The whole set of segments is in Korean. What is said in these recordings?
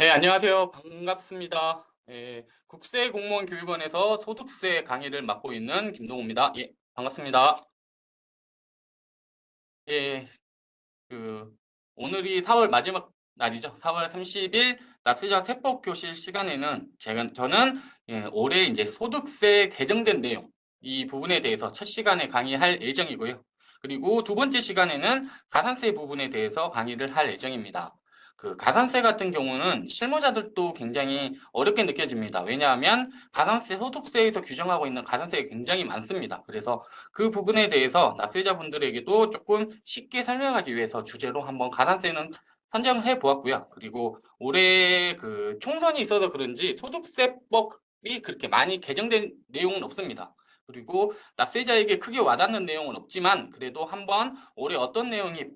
네, 안녕하세요. 반갑습니다. 국세공무원교육원에서 소득세 강의를 맡고 있는 김동우입니다. 예, 반갑습니다. 예, 그, 오늘이 4월 마지막 날이죠. 4월 30일 납세자 세법 교실 시간에는 저는 올해 이제 소득세 개정된 내용, 이 부분에 대해서 첫 시간에 강의할 예정이고요. 그리고 두 번째 시간에는 가산세 부분에 대해서 강의를 할 예정입니다. 그 가산세 같은 경우는 실무자들도 굉장히 어렵게 느껴집니다. 왜냐하면 가산세 소득세에서 규정하고 있는 가산세가 굉장히 많습니다. 그래서 그 부분에 대해서 납세자분들에게도 조금 쉽게 설명하기 위해서 주제로 한번 가산세는 선정을 해 보았고요. 그리고 올해 그 총선이 있어서 그런지 소득세법이 그렇게 많이 개정된 내용은 없습니다. 그리고 납세자에게 크게 와닿는 내용은 없지만 그래도 한번 올해 어떤 내용이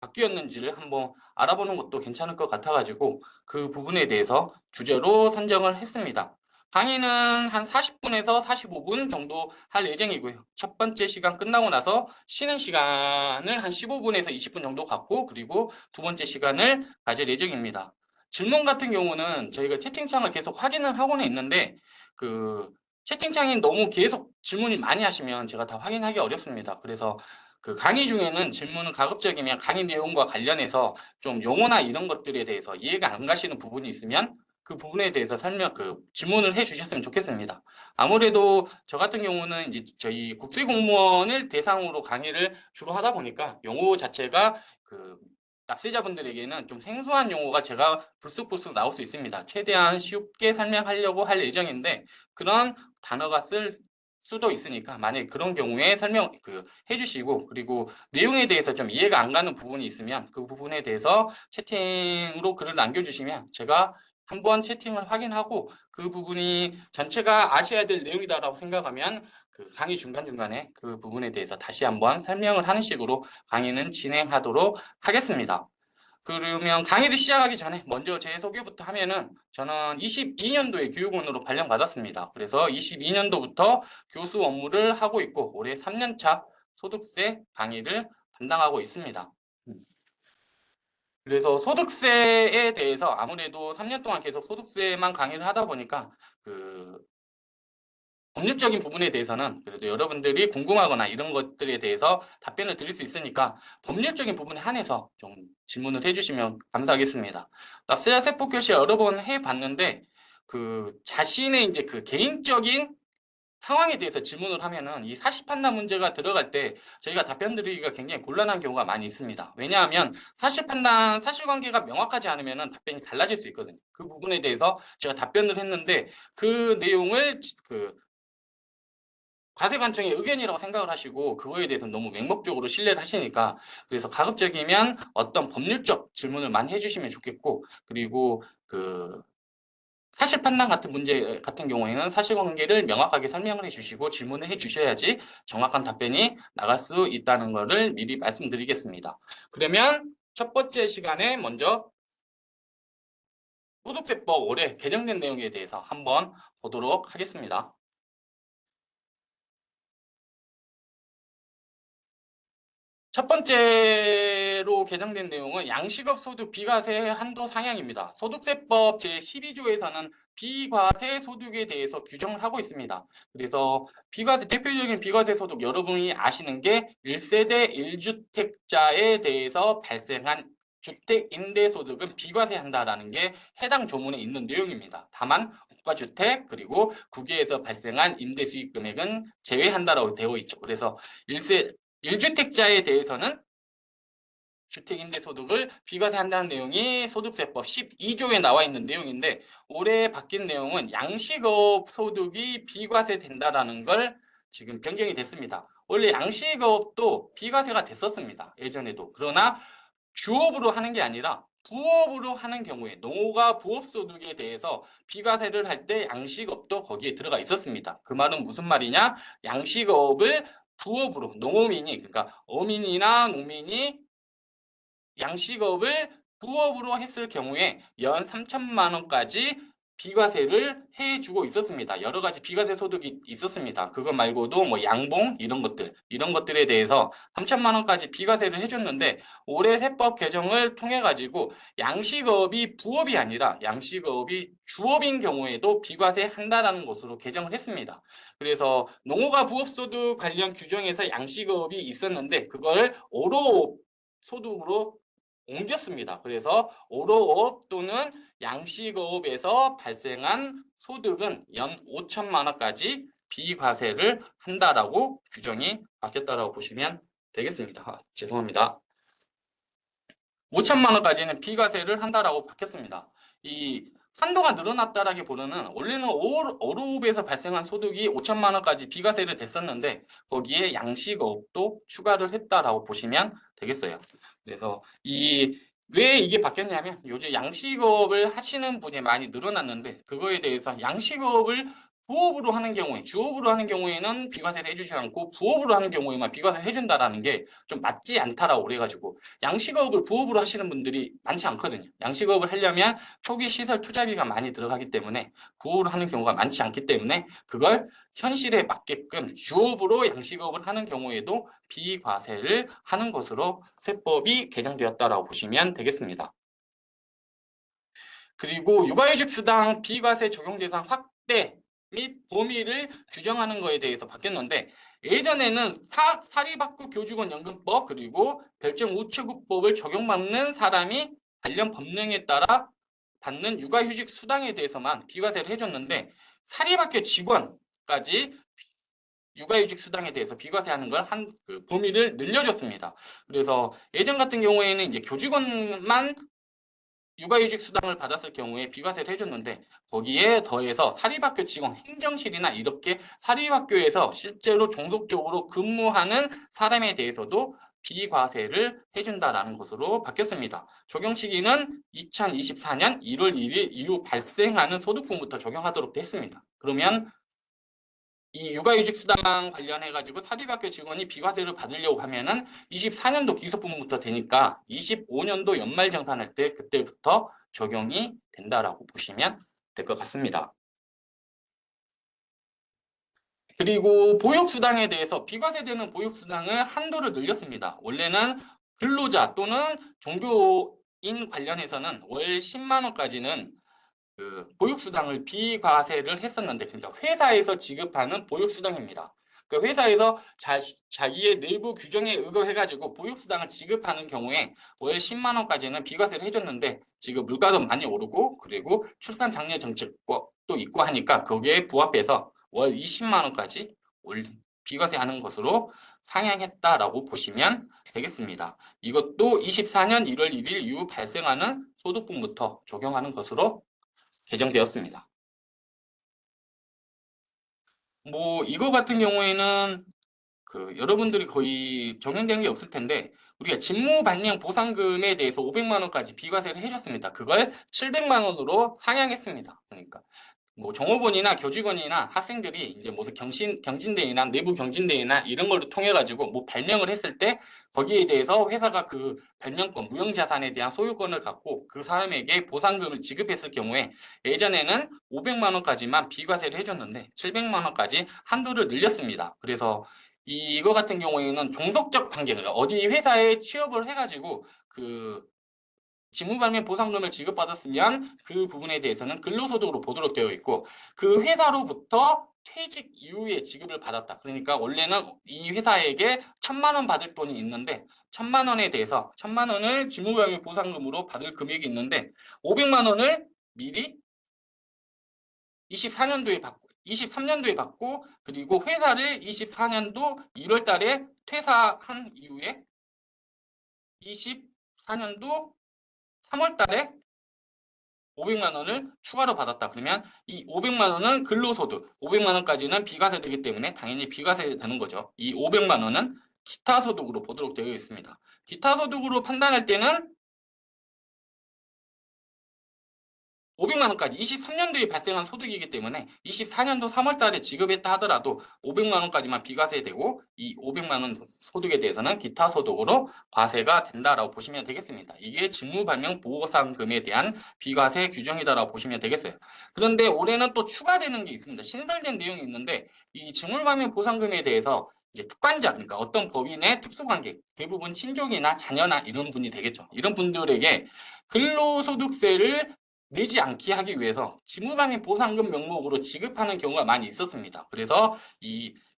바뀌었는지를 한번 알아보는 것도 괜찮을 것 같아가지고 그 부분에 대해서 주제로 선정을 했습니다. 강의는 한 40분에서 45분 정도 할 예정이고요. 첫 번째 시간 끝나고 나서 쉬는 시간을 한 15분에서 20분 정도 갖고 그리고 두 번째 시간을 가질 예정입니다. 질문 같은 경우는 저희가 채팅창을 계속 확인을 하고는 있는데 그 채팅창이 너무 계속 질문이 많이 하시면 제가 다 확인하기 어렵습니다. 그래서 그 강의 중에는 질문은 가급적이면 강의 내용과 관련해서 좀 용어나 이런 것들에 대해서 이해가 안 가시는 부분이 있으면 그 부분에 대해서 질문을 해 주셨으면 좋겠습니다. 아무래도 저 같은 경우는 이제 저희 국세공무원을 대상으로 강의를 주로 하다 보니까 용어 자체가 그 납세자분들에게는 좀 생소한 용어가 제가 불쑥불쑥 나올 수 있습니다. 최대한 쉽게 설명하려고 할 예정인데 그런 단어가 쓸 수도 있으니까 만약에 그런 경우에 해주시고 그리고 내용에 대해서 좀 이해가 안 가는 부분이 있으면 그 부분에 대해서 채팅으로 글을 남겨주시면 제가 한번 채팅을 확인하고 그 부분이 전체가 아셔야 될 내용이다라고 생각하면 그 강의 중간중간에 그 부분에 대해서 다시 한번 설명을 하는 식으로 강의는 진행하도록 하겠습니다. 그러면 강의를 시작하기 전에 먼저 제 소개부터 하면은 저는 22년도에 교육원으로 발령받았습니다. 그래서 22년도부터 교수 업무를 하고 있고 올해 3년차 소득세 강의를 담당하고 있습니다. 그래서 소득세에 대해서 아무래도 3년 동안 계속 소득세만 강의를 하다 보니까 그 법률적인 부분에 대해서는 그래도 여러분들이 궁금하거나 이런 것들에 대해서 답변을 드릴 수 있으니까 법률적인 부분에 한해서 좀 질문을 해주시면 감사하겠습니다. 납세자 세법 교시 여러 번 해봤는데 그 자신의 이제 그 개인적인 상황에 대해서 질문을 하면은 이 사실 판단 문제가 들어갈 때 저희가 답변 드리기가 굉장히 곤란한 경우가 많이 있습니다. 왜냐하면 사실 판단, 사실관계가 명확하지 않으면은 답변이 달라질 수 있거든요. 그 부분에 대해서 제가 답변을 했는데 그 내용을 과세관청의 의견이라고 생각을 하시고 그거에 대해서 너무 맹목적으로 신뢰를 하시니까 그래서 가급적이면 어떤 법률적 질문을 많이 해주시면 좋겠고 그리고 그 사실 판단 같은 문제 같은 경우에는 사실관계를 명확하게 설명을 해주시고 질문을 해주셔야지 정확한 답변이 나갈 수 있다는 것을 미리 말씀드리겠습니다. 그러면 첫 번째 시간에 먼저 소득세법 올해 개정된 내용에 대해서 한번 보도록 하겠습니다. 첫 번째로 개정된 내용은 양식업 소득 비과세 한도 상향입니다. 소득세법 제12조에서는 비과세 소득에 대해서 규정을 하고 있습니다. 그래서 대표적인 비과세 소득 여러분이 아시는 게 1세대 1주택자에 대해서 발생한 주택 임대 소득은 비과세한다라는 게 해당 조문에 있는 내용입니다. 다만 국가주택 그리고 국유에서 발생한 임대 수익 금액은 제외한다라고 되어 있죠. 그래서 1주택자에 대해서는 주택임대소득을 비과세한다는 내용이 소득세법 12조에 나와 있는 내용인데 올해 바뀐 내용은 양식업 소득이 비과세된다라는 걸 지금 변경이 됐습니다. 원래 양식업도 비과세가 됐었습니다. 예전에도. 그러나 주업으로 하는 게 아니라 부업으로 하는 경우에 농어가 부업소득에 대해서 비과세를 할 때 양식업도 거기에 들어가 있었습니다. 그 말은 무슨 말이냐? 양식업을 부업으로 농어민이 그러니까 어민이나 농민이 양식업을 부업으로 했을 경우에 연 3천만 원까지 비과세를 해주고 있었습니다. 여러 가지 비과세 소득이 있었습니다. 그거 말고도 뭐 양봉 이런 것들에 대해서 3천만 원까지 비과세를 해줬는데 올해 세법 개정을 통해 가지고 양식업이 부업이 아니라 양식업이 주업인 경우에도 비과세 한다라는 것으로 개정을 했습니다. 그래서 농어가 부업소득 관련 규정에서 양식업이 있었는데 그걸 오로업 소득으로 옮겼습니다. 그래서 오로업 또는 양식업에서 발생한 소득은 연 5천만 원까지 비과세를 한다라고 규정이 바뀌었다라고 보시면 되겠습니다. 죄송합니다. 5천만 원까지는 비과세를 한다라고 바뀌었습니다. 이 한도가 늘어났다라기보다는 원래는 어로업에서 발생한 소득이 5천만 원까지 비과세를 됐었는데 거기에 양식업도 추가를 했다라고 보시면 되겠어요. 그래서 왜 이게 바뀌었냐면 요즘 양식업을 하시는 분이 많이 늘어났는데 그거에 대해서 양식업을 부업으로 하는 경우에 주업으로 하는 경우에는 비과세를 해주지 않고 부업으로 하는 경우에만 비과세를 해준다라는 게 좀 맞지 않다라고 그래가지고 양식업을 부업으로 하시는 분들이 많지 않거든요. 양식업을 하려면 초기 시설 투자비가 많이 들어가기 때문에 부업으로 하는 경우가 많지 않기 때문에 그걸 현실에 맞게끔 주업으로 양식업을 하는 경우에도 비과세를 하는 것으로 세법이 개정되었다라고 보시면 되겠습니다. 그리고 육아휴직 수당 비과세 적용 대상 확대 및 범위를 규정하는 것에 대해서 바뀌었는데 예전에는 사립학교 교직원 연금법 그리고 별정 우체국법을 적용받는 사람이 관련 법령에 따라 받는 육아휴직 수당에 대해서만 비과세를 해줬는데 사립학교 직원까지 육아휴직 수당에 대해서 비과세하는 걸 그 범위를 늘려줬습니다. 그래서 예전 같은 경우에는 이제 교직원만 육아휴직 수당을 받았을 경우에 비과세를 해줬는데 거기에 더해서 사립학교 직원 행정실이나 이렇게 사립학교에서 실제로 종속적으로 근무하는 사람에 대해서도 비과세를 해준다라는 것으로 바뀌었습니다. 적용 시기는 2024년 1월 1일 이후 발생하는 소득분부터 적용하도록 됐습니다. 그러면 이 육아휴직 수당 관련해 가지고 사립학교 직원이 비과세를 받으려고 하면은 24년도 기소분부터 되니까 25년도 연말정산할 때 그때부터 적용이 된다라고 보시면 될 것 같습니다. 그리고 보육수당에 대해서 비과세되는 보육수당을 한도를 늘렸습니다. 원래는 근로자 또는 종교인 관련해서는 월 10만 원까지는 그 보육수당을 비과세를 했었는데 그러니까 회사에서 지급하는 보육수당입니다. 그 회사에서 자기의 내부 규정에 의거해가지고 보육수당을 지급하는 경우에 월 10만 원까지는 비과세를 해줬는데 지금 물가도 많이 오르고 그리고 출산 장려 정책도 있고 하니까 거기에 부합해서 월 20만 원까지 비과세하는 것으로 상향했다라고 보시면 되겠습니다. 이것도 24년 1월 1일 이후 발생하는 소득분부터 적용하는 것으로 개정되었습니다. 뭐 이거 같은 경우에는 그 여러분들이 거의 적용된 게 없을 텐데 우리가 직무반영 보상금에 대해서 500만 원까지 비과세를 해줬습니다. 그걸 700만 원으로 상향했습니다. 그러니까 뭐 종업원이나 교직원이나 학생들이 이제 무슨 경진대회나 내부 경진대회나 이런 거를 통해 가지고 뭐 발명을 했을 때 거기에 대해서 회사가 그 발명권, 무형자산에 대한 소유권을 갖고 그 사람에게 보상금을 지급했을 경우에 예전에는 500만 원까지만 비과세를 해줬는데 700만 원까지 한도를 늘렸습니다. 그래서 이거 같은 경우에는 종속적 관계, 어디 회사에 취업을 해가지고 그 직무발명 보상금을 지급받았으면 그 부분에 대해서는 근로소득으로 보도록 되어 있고 그 회사로부터 퇴직 이후에 지급을 받았다. 그러니까 원래는 이 회사에게 1,000만 원 받을 돈이 있는데 1,000만 원에 대해서 1,000만 원을 직무발명 보상금으로 받을 금액이 있는데 500만 원을 미리 24년도에 받고 23년도에 받고 그리고 회사를 24년도 1월 달에 퇴사한 이후에 24년도 3월 달에 500만 원을 추가로 받았다. 그러면 이 500만 원은 근로소득, 500만 원까지는 비과세되기 때문에 당연히 비과세 되는 거죠. 이 500만 원은 기타 소득으로 보도록 되어 있습니다. 기타 소득으로 판단할 때는 500만 원까지 23년도에 발생한 소득이기 때문에 24년도 3월 달에 지급했다 하더라도 500만 원까지만 비과세되고 이 500만 원 소득에 대해서는 기타 소득으로 과세가 된다라고 보시면 되겠습니다. 이게 직무발명보상금에 대한 비과세 규정이다라고 보시면 되겠어요. 그런데 올해는 또 추가되는 게 있습니다. 신설된 내용이 있는데 이 직무발명보상금에 대해서 이제 특관자, 그러니까 어떤 법인의 특수관계, 대부분 친족이나 자녀나 이런 분이 되겠죠. 이런 분들에게 근로소득세를 내지 않게 하기 위해서 직무방해 보상금 명목으로 지급하는 경우가 많이 있었습니다. 그래서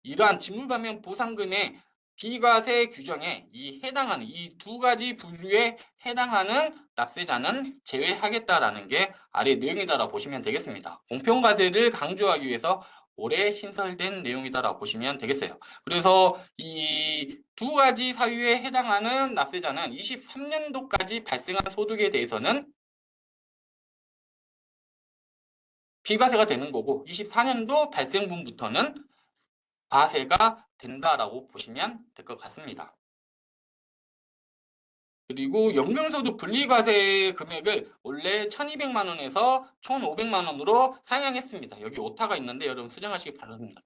이러한 직무방해 보상금의 비과세 규정에 해당하는 이 두 가지 분류에 해당하는 납세자는 제외하겠다라는 게 아래 내용이다라고 보시면 되겠습니다. 공평과세를 강조하기 위해서 올해 신설된 내용이다라고 보시면 되겠어요. 그래서 이 두 가지 사유에 해당하는 납세자는 23년도까지 발생한 소득에 대해서는 비과세가 되는 거고 24년도 발생분부터는 과세가 된다라고 보시면 될 것 같습니다. 그리고 연금소득 분리과세 금액을 원래 1,200만 원에서 1,500만 원으로 상향했습니다. 여기 오타가 있는데 여러분 수정하시기 바랍니다.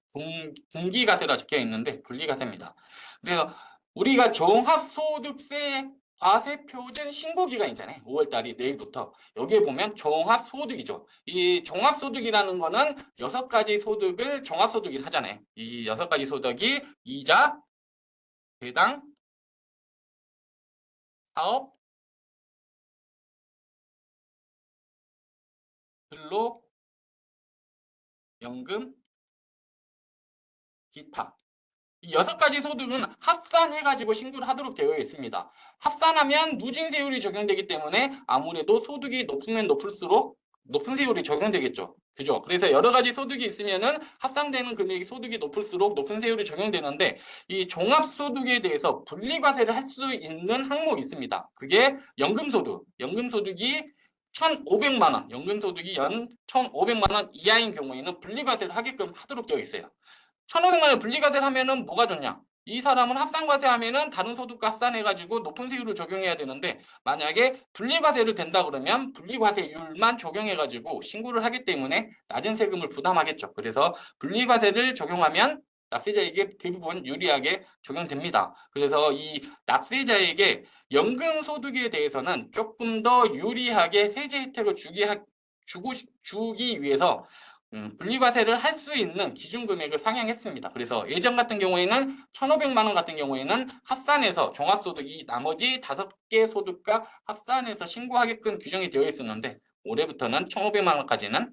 분기과세라 적혀 있는데 분리과세입니다. 그래서 우리가 종합소득세 과세표준 신고기간이잖아요. 5월달이 내일부터. 여기에 보면 종합소득이죠. 이 종합소득이라는 거는 6가지 소득을 종합소득이라 하잖아요. 이 6가지 소득이 이자, 배당, 사업, 근로, 연금, 기타. 이 6가지 소득은 합산해가지고 신고를 하도록 되어 있습니다. 합산하면 누진세율이 적용되기 때문에 아무래도 소득이 높으면 높을수록 높은 세율이 적용되겠죠. 그죠? 그래서 여러 가지 소득이 있으면은 합산되는 금액이 소득이 높을수록 높은 세율이 적용되는데 이 종합소득에 대해서 분리과세를 할 수 있는 항목이 있습니다. 그게 연금소득. 연금소득이 1,500만 원, 연금소득이 연 1,500만 원 이하인 경우에는 분리과세를 하게끔 하도록 되어 있어요. 1,500만 원 분리과세를 하면은 뭐가 좋냐? 이 사람은 합산과세 하면은 다른 소득과 합산해가지고 높은 세율을 적용해야 되는데 만약에 분리과세를 된다 그러면 분리과세율만 적용해가지고 신고를 하기 때문에 낮은 세금을 부담하겠죠. 그래서 분리과세를 적용하면 납세자에게 대부분 유리하게 적용됩니다. 그래서 이 납세자에게 연금소득에 대해서는 조금 더 유리하게 세제 혜택을 주기 위해서 분리과세를 할 수 있는 기준 금액을 상향했습니다. 그래서 예전 같은 경우에는 1,500만 원 같은 경우에는 합산해서 종합소득이 나머지 5개 소득과 합산해서 신고하게끔 규정이 되어 있었는데 올해부터는 1,500만 원까지는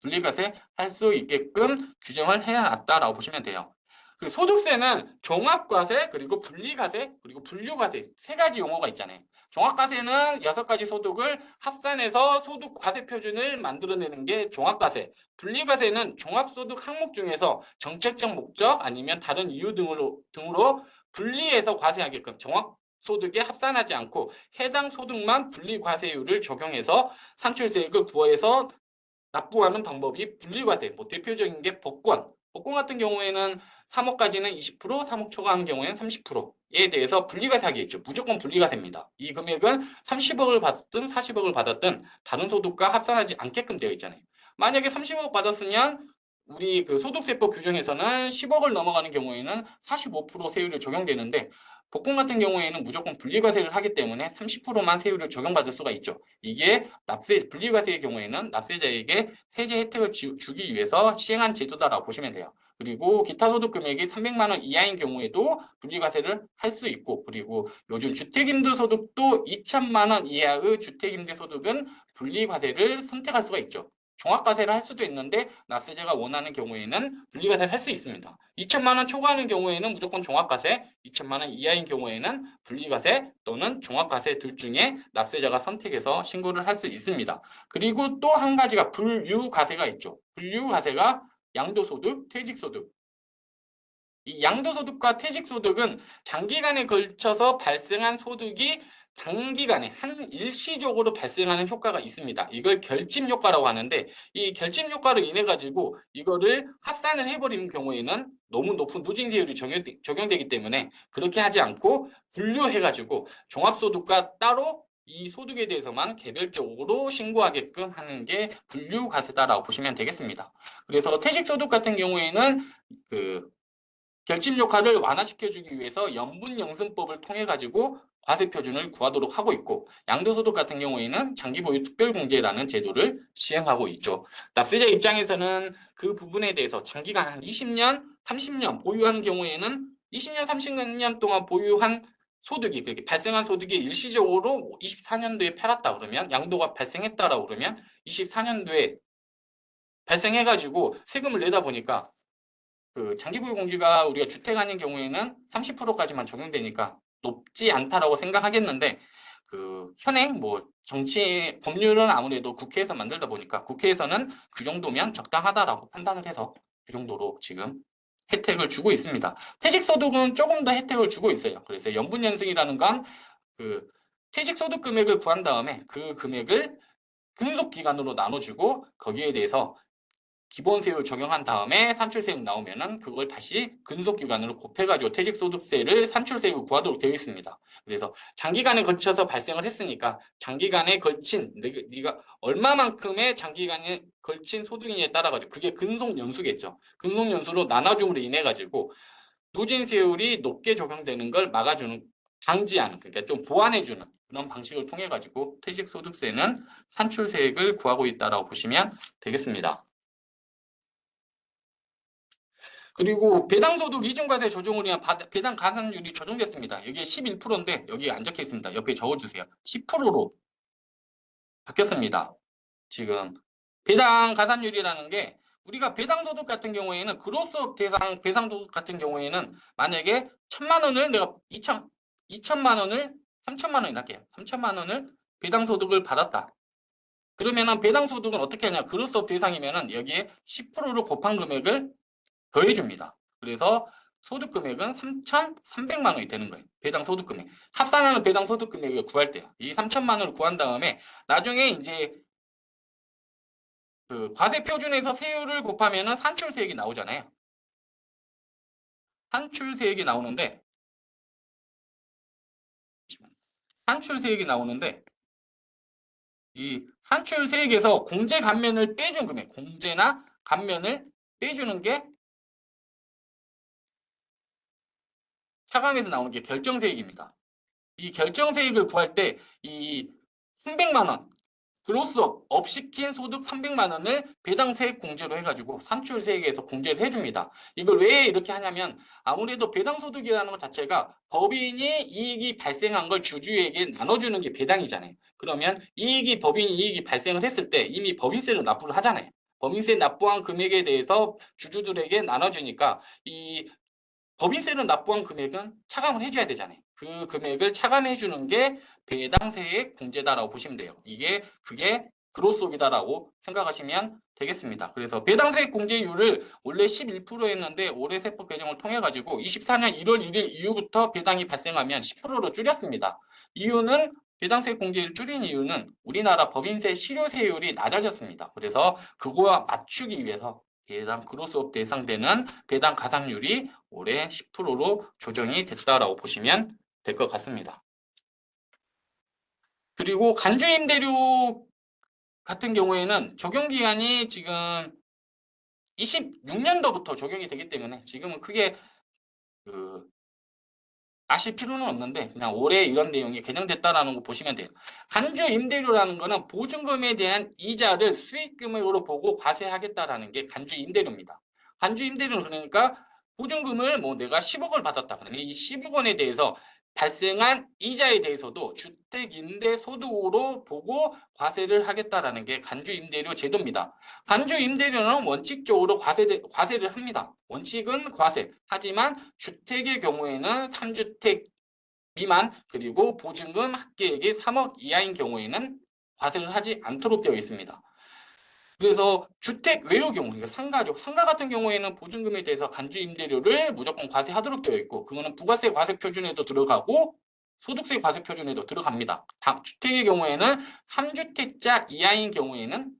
분리과세 할 수 있게끔 규정을 해놨다라고 보시면 돼요. 그 소득세는 종합과세 그리고 분리과세 그리고 분류과세 3가지 용어가 있잖아요. 종합과세는 6가지 소득을 합산해서 소득 과세 표준을 만들어내는 게 종합과세. 분리과세는 종합소득 항목 중에서 정책적 목적 아니면 다른 이유 등으로 분리해서 과세하게끔 종합소득에 합산하지 않고 해당 소득만 분리과세율을 적용해서 산출세액을 부과해서 납부하는 방법이 분리과세. 뭐 대표적인 게 복권. 복권 같은 경우에는 3억까지는 20%, 3억 초과하는 경우에는 30%에 대해서 분리과세하게 있죠. 무조건 분리과세입니다. 이 금액은 30억을 받았든 40억을 받았든 다른 소득과 합산하지 않게끔 되어 있잖아요. 만약에 30억 받았으면 우리 그 소득세법 규정에서는 10억을 넘어가는 경우에는 45% 세율이 적용되는데 복권 같은 경우에는 무조건 분리과세를 하기 때문에 30%만 세율을 적용받을 수가 있죠. 이게 분리과세의 경우에는 납세자에게 세제 혜택을 주기 위해서 시행한 제도다라고 보시면 돼요. 그리고 기타 소득 금액이 300만 원 이하인 경우에도 분리과세를 할 수 있고 그리고 요즘 주택임대 소득도 2천만 원 이하의 주택임대 소득은 분리과세를 선택할 수가 있죠. 종합과세를 할 수도 있는데 납세자가 원하는 경우에는 분리과세를 할 수 있습니다. 2천만 원 초과하는 경우에는 무조건 종합과세, 2천만 원 이하인 경우에는 분리과세 또는 종합과세 둘 중에 납세자가 선택해서 신고를 할 수 있습니다. 그리고 또 한 가지가 분류과세가 있죠. 분류과세가 양도소득, 퇴직소득. 이 양도소득과 퇴직소득은 장기간에 걸쳐서 발생한 소득이 단기간에 일시적으로 발생하는 효과가 있습니다. 이걸 결집 효과라고 하는데 이 결집 효과로 인해 가지고 이거를 합산을 해버리는 경우에는 너무 높은 누진세율이 적용되기 때문에 그렇게 하지 않고 분류해 가지고 종합소득과 따로 이 소득에 대해서만 개별적으로 신고하게끔 하는 게 분류과세다라고 보시면 되겠습니다. 그래서 퇴직소득 같은 경우에는 그 결집 효과를 완화시켜주기 위해서 연분영승법을 통해 가지고 과세 표준을 구하도록 하고 있고, 양도소득 같은 경우에는 장기보유 특별공제라는 제도를 시행하고 있죠. 납세자 입장에서는 그 부분에 대해서 장기간 한 20년, 30년 보유한 경우에는 20년, 30년 동안 보유한 소득이, 그렇게 발생한 소득이 일시적으로 24년도에 팔았다 그러면, 양도가 발생했다라고 그러면 24년도에 발생해가지고 세금을 내다 보니까 그 장기보유 공제가 우리가 주택 아닌 경우에는 30%까지만 적용되니까 높지 않다라고 생각하겠는데, 그 현행 뭐 정치 법률은 아무래도 국회에서 만들다 보니까 국회에서는 그 정도면 적당하다라고 판단을 해서 그 정도로 지금 혜택을 주고 있습니다. 퇴직소득은 조금 더 혜택을 주고 있어요. 그래서 연분연승이라는 건 그 퇴직소득 금액을 구한 다음에 그 금액을 근속기간으로 나눠주고, 거기에 대해서 기본세율 적용한 다음에 산출세액 나오면은 그걸 다시 근속기간으로 곱해가지고 퇴직소득세를 산출세액을 구하도록 되어 있습니다. 그래서 장기간에 걸쳐서 발생을 했으니까 장기간에 걸친 네가 얼마만큼의 장기간에 걸친 소득이냐에 따라 가지고 그게 근속연수겠죠. 근속연수로 나눠줌으로 인해 가지고 누진세율이 높게 적용되는 걸 막아주는, 방지하는, 그러니까 좀 보완해주는 그런 방식을 통해 가지고 퇴직소득세는 산출세액을 구하고 있다라고 보시면 되겠습니다. 그리고 배당소득 이중과세 조정을 위한 배당 가산율이 조정됐습니다. 여기에 11%인데 여기 안 적혀 있습니다. 옆에 적어주세요. 10%로 바뀌었습니다. 지금 배당 가산율이라는 게, 우리가 배당소득 같은 경우에는 그로스업 대상 배당소득 같은 경우에는 만약에 1,000만 원을 내가 2천만 원을 3천만 원이 할게요. 3천만 원을 배당소득을 받았다. 그러면은 배당소득은 어떻게 하냐? 그로스업 대상이면은 여기에 10%를 곱한 금액을 더해줍니다. 그래서 소득 금액은 3,300만 원이 되는 거예요. 배당 소득 금액. 합산하는 배당 소득 금액을 구할 때요. 이 3천만 원을 구한 다음에 나중에 이제 그 과세 표준에서 세율을 곱하면은 산출세액이 나오잖아요. 산출세액이 나오는데 산출세액이 나오는데 이 산출세액에서 공제 감면을 빼준 금액, 공제나 감면을 빼주는 게 차감에서 나오는 게 결정세액입니다. 이 결정세액을 구할 때 이 300만 원 그로스업 업시킨 소득 300만 원을 배당세액 공제로 해가지고 산출세액에서 공제를 해줍니다. 이걸 왜 이렇게 하냐면 아무래도 배당소득이라는 것 자체가 법인이 이익이 발생한 걸 주주에게 나눠주는 게 배당이잖아요. 그러면 법인이 이익이 발생을 했을 때 이미 법인세를 납부를 하잖아요. 법인세 납부한 금액에 대해서 주주들에게 나눠주니까 이 법인세를 납부한 금액은 차감을 해줘야 되잖아요. 그 금액을 차감해 주는 게 배당세액 공제다라고 보시면 돼요. 그게 그로스업이다라고 생각하시면 되겠습니다. 그래서 배당세액 공제율을 원래 11%였는데 올해 세법 개정을 통해 가지고 24년 1월 1일 이후부터 배당이 발생하면 10%로 줄였습니다. 이유는 배당세액 공제율 줄인 이유는 우리나라 법인세 실효세율이 낮아졌습니다. 그래서 그거와 맞추기 위해서 배당 그로스업 대상되는 배당 가산율이 올해 10%로 조정이 됐다라고 보시면 될 것 같습니다. 그리고 간주임대료 같은 경우에는 적용 기간이 지금 26년도부터 적용이 되기 때문에 지금은 크게 그 아실 필요는 없는데 그냥 올해 이런 내용이 개정됐다라는 거 보시면 돼요. 간주 임대료라는 거는 보증금에 대한 이자를 수익 금액으로 보고 과세하겠다라는 게 간주 임대료입니다. 간주 임대료는 그러니까 보증금을 뭐 내가 10억을 받았다 그러면 이 10억 원에 대해서 발생한 이자에 대해서도 주택임대 소득으로 보고 과세를 하겠다라는 게 간주 임대료 제도입니다. 간주 임대료는 원칙적으로 과세를 합니다. 원칙은 과세. 하지만 주택의 경우에는 3주택 미만 그리고 보증금 합계액이 3억 이하인 경우에는 과세를 하지 않도록 되어 있습니다. 그래서 주택 외의 경우, 그러니까 상가 같은 경우에는 보증금에 대해서 간주 임대료를 무조건 과세하도록 되어 있고, 그거는 부가세 과세 표준에도 들어가고 소득세 과세 표준에도 들어갑니다. 주택의 경우에는 3주택자 이하인 경우에는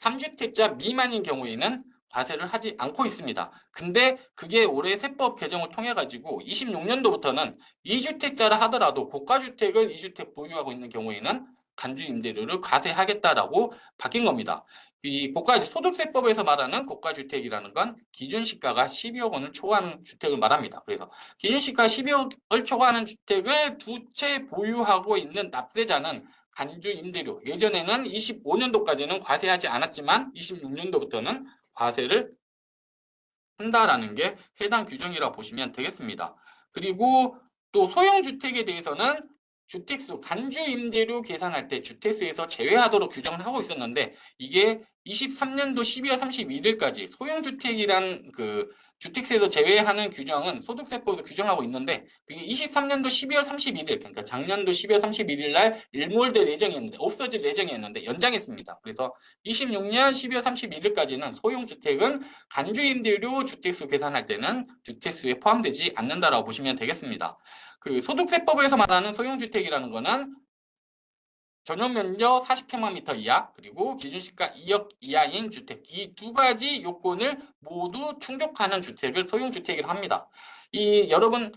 3주택자 미만인 경우에는 과세를 하지 않고 있습니다. 근데 그게 올해 세법 개정을 통해 가지고 26년도부터는 2주택자라 하더라도 고가주택을 2주택 보유하고 있는 경우에는 간주 임대료를 과세하겠다라고 바뀐 겁니다. 이 소득세법에서 말하는 고가주택이라는 건 기준시가가 12억 원을 초과하는 주택을 말합니다. 그래서 기준시가 12억을 초과하는 주택을 두 채 보유하고 있는 납세자는 간주 임대료, 예전에는 25년도까지는 과세하지 않았지만 26년도부터는 과세를 한다라는 게 해당 규정이라고 보시면 되겠습니다. 그리고 또 소형주택에 대해서는 주택수, 간주 임대료 계산할 때 주택수에서 제외하도록 규정을 하고 있었는데 이게 23년도 12월 31일까지 소형주택이란 그 주택세에서 제외하는 규정은 소득세법에서 규정하고 있는데 그게 23년도 12월 31일, 그러니까 작년도 12월 31일 날 일몰될 예정이었는데 없어질 예정이었는데 연장했습니다. 그래서 26년 12월 31일까지는 소형주택은 간주임대료 주택수 계산할 때는 주택수에 포함되지 않는다라고 보시면 되겠습니다. 그 소득세법에서 말하는 소형주택이라는 거는 전용 면적 40평방미터 이하 그리고 기준시가 2억 이하인 주택 이 두 가지 요건을 모두 충족하는 주택을 소형주택이라고 합니다. 이 여러분